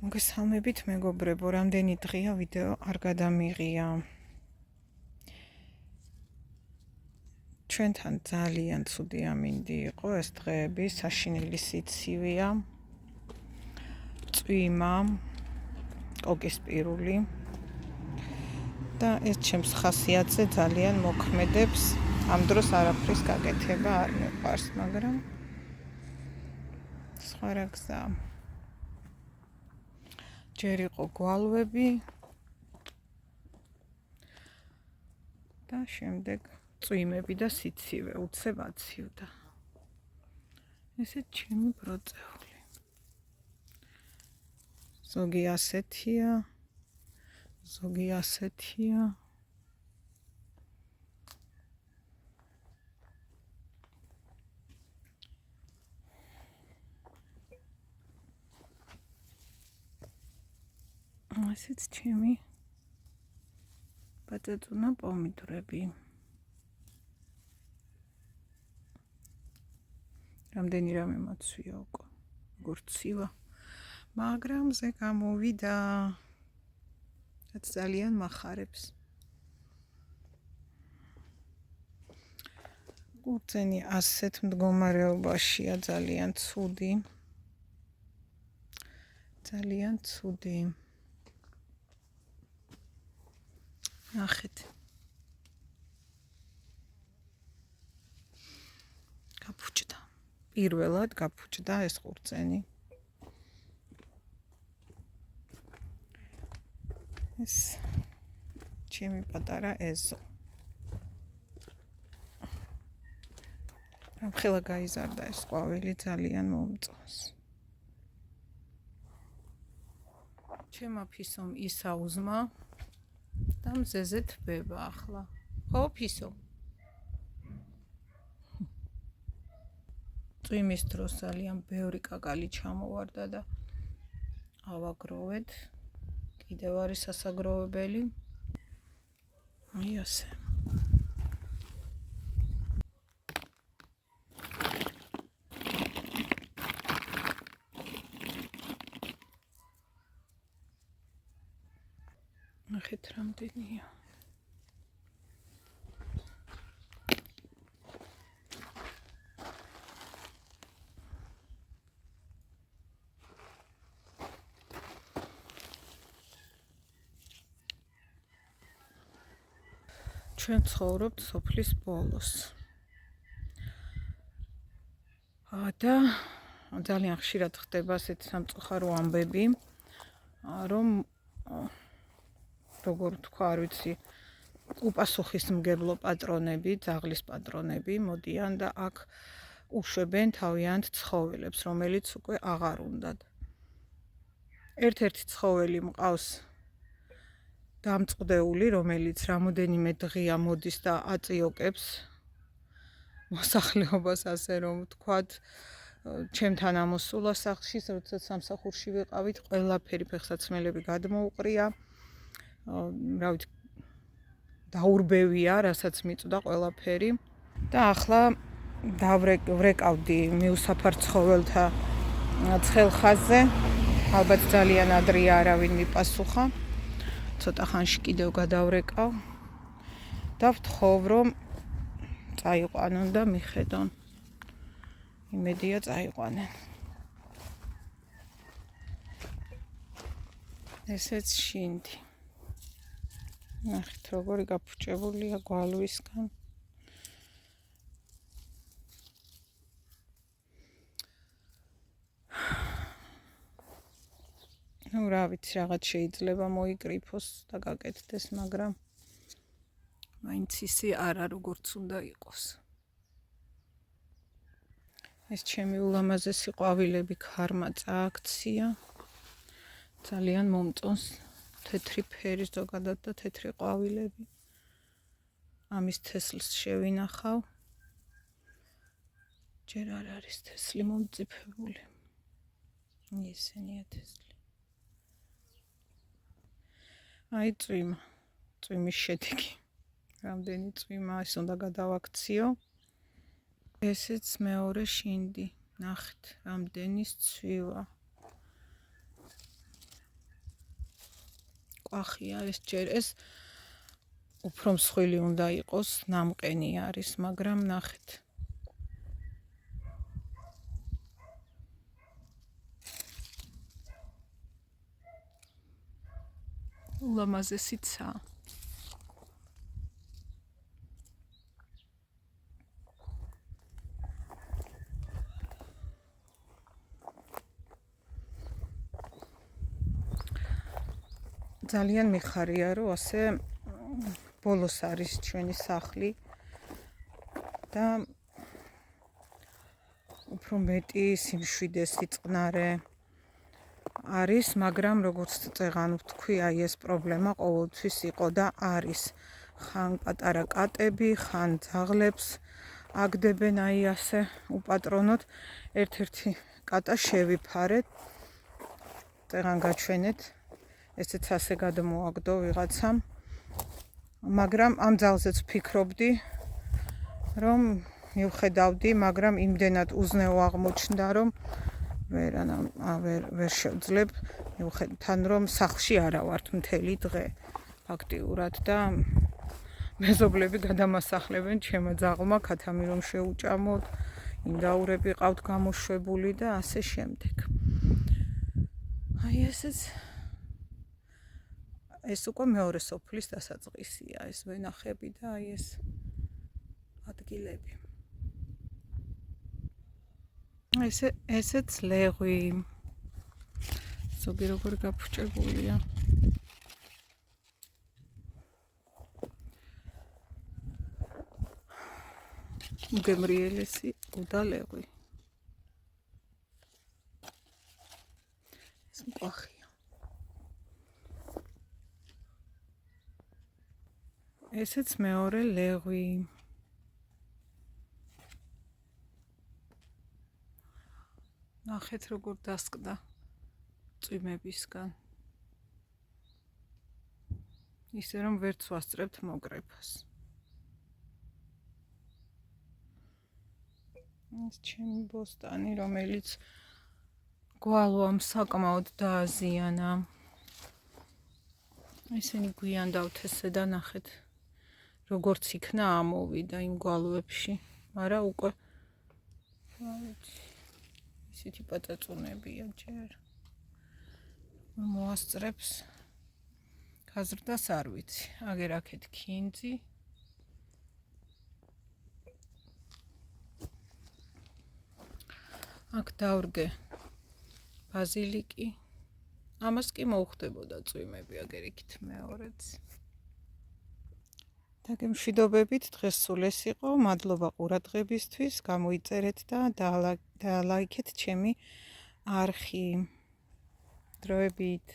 მოგესალმებით მეგობრებო, რამდენი დღეა ვიდეო არ გადამიღია. ჩვენთან ძალიან ცუდი ამინდი იყო ეს დღეები, საშინელი სიცივეა, წვიმა, კოკისპირული და ეს ჩემს ხასიათზე ძალიან მოქმედებს. ამ დროს არაფრის გაკეთება არ მიყვარს, მაგრამ სხვა რა გზაა. ჯერ იყო გვალვები და შემდეგ წვიმები და სიცივე უცებ აცივდა. ესეც ჩემი პროცეული. ზოგი ასეთია, ზოგი ასეთია. ესეც ჩემი პაწაწუნა პომიდორები. რამდენი რამე მაცვია უკვე, როგორც ცივა, მაგრამ ზე გამოვიდა, რაც ძალიან მახარებს. ყურძენი ასეთ მდგომარეობაშია, ძალიან ცუდი. ძალიან ცუდი. ნახეთ. გაფუჭდა. პირველად გაფუჭდა ეს ყურძენი. ეს ჩემი პატარა ეზო. ამხელა გაიზარდა ეს ყვავილი, ძალიან მომწონს. ჩემო ფისომ ისაუზმა და მზეზე თბება ახლა. ხო ფისო? წვიმის დროს ძალიან ბევრი კაკალი ჩამოვარდა და ავაგროვეთ. კიდევ არის სასაგროვებელი. აი ასე. ნახეთ რამდენია. ჩვენ ცხოვრობთ სოფლის ბოლოს. და ძალიან ხშირად ხდება ასეთი სამწუხარო ამბები, რომ როგორ თქვა, არ ვიცი, უპასუხისმგებლო პატრონები, ძაღლის პატრონები მოდიან და აქ უშვებენ თავიანთ ცხოველებს, რომელიც უკვე აღარ უნდათ. ერთ-ერთი ცხოველი მყავს დამწყდეული, რომელიც რამოდენიმე დღეა მოდის და აწიოკებს მოსახლეობას, ასე რომ ვთქვათ, ჩემთან ამოსულა სახლში, როდესაც სამსახურში ვიყავით, ყველაფერი ფეხსაცმელები გადმოუყრია. რა ვიცი, დაურბევია, რასაც მიწვდა ყველაფერი. და ახლა დავრეკავდი მიუსაფარ ცხოველთა ცხელ ხაზზე. ალბათ ძალიან ადრეა, არავინ მიპასუხა. ცოტა ხანში კიდევ გადავრეკავ და ვთხოვ, რომ წაიყვანონ და მიხედონ. იმედია წაიყვანენ. ესეც შინდი. ნახეთ, როგორი გაფუჭებულია გვალვისგან. ნუ რა ვიცი, რაღაც შეიძლება მოიკრიფოს და გაკეთდეს, მაგრამ მაინც ისე არა, როგორც უნდა იყოს. ეს ჩემი ულამაზესი ყვავილები ქარმა წააქცია. ძალიან მომწონს თეთრი ფერი ზოგადად და თეთრი ყვავილები. ამის თესლს შევინახავ. ჯერ არ არის თესლი მომწიფებული. ესენია თესლი. აი წვიმა. წვიმის შედეგი. რამდენი წვიმა ის უნდა გადავაქციო. ესეც მეორე შინდი. ნახეთ, რამდენი ცვივა. მკვახია ეს ჯერ ეს უფრო მსხვილი უნდა იყოს, ნამყენი არის, მაგრამ ნახეთ. ულამაზესიცა. ძალიან მიხარია, რომ ასე ბოლოს არის ჩვენი სახლი და უფრო მეტი სიმშვიდესი წყნარე არის, მაგრამ როგორც წეღან ვთქვი, აი ეს პრობლემა ყოველთვის იყო და არის. ხან პატარა კატები, ხან ძაღლებს აგდებენ აი ასე უპატრონოთ. ერთ-ერთი კატა შევიფარეთ. წეღან გაჩვენეთ. ესეც ასე გადმოაგდო ვიღაცამ. მაგრამ ამ ძალზეც ვფიქრობდი, რომ მივხედავდი, მაგრამ იმდენად უზნეო აღმოჩნდა, რომ ვერ შევძლებ თან რომ სახლში არა ვართ მთელი დღე ფაქტიურად და მეზობლები გადამასახლებენ ჩემო ძაღლმა ქათამი რომ შეუჭამოთ, ინდაურები ყავთ გამოშვებული და ასე შემდეგ. აი ეს უკვე მეორე სოფლის დასაწყისია, ეს ვენახები და აი ეს ადგილები. ესეც ლეღვი. ზოგი როგორ გაფუჭებულია. გემრიელესი უდა ლეღვი. ეს მკვახია. ესეც მეორე ლეღვი. ნახეთ როგორ დასკდა წვიმებისგან. ისე რომ ვერც ვასწრებთ მოკრეფას. ეს ჩემი ბოსტანი, რომელიც გვალვამ საკმაოდ დააზიანა. ესენი გვიან დავთესე და ნახეთ როგორც იქნა ამოვიდა იმ გვალვებში, მაგრამ უკვე ისეთი პაწაწუნებია ჯერ. მოასწრებს გაზრდას არ ვიცი. აგერ აქეთ ქინძი. აქ დავრგე ბაზილიკი. ამას კი მოუხდებოდა წვიმები, აგერ იქით მეორეც. დაგემშვიდობებით, დღეს სულ ეს იყო. მადლობა ყურადღებისთვის. გამოიწერეთ და დაალაიქეთ ჩემი არხი. დროებით.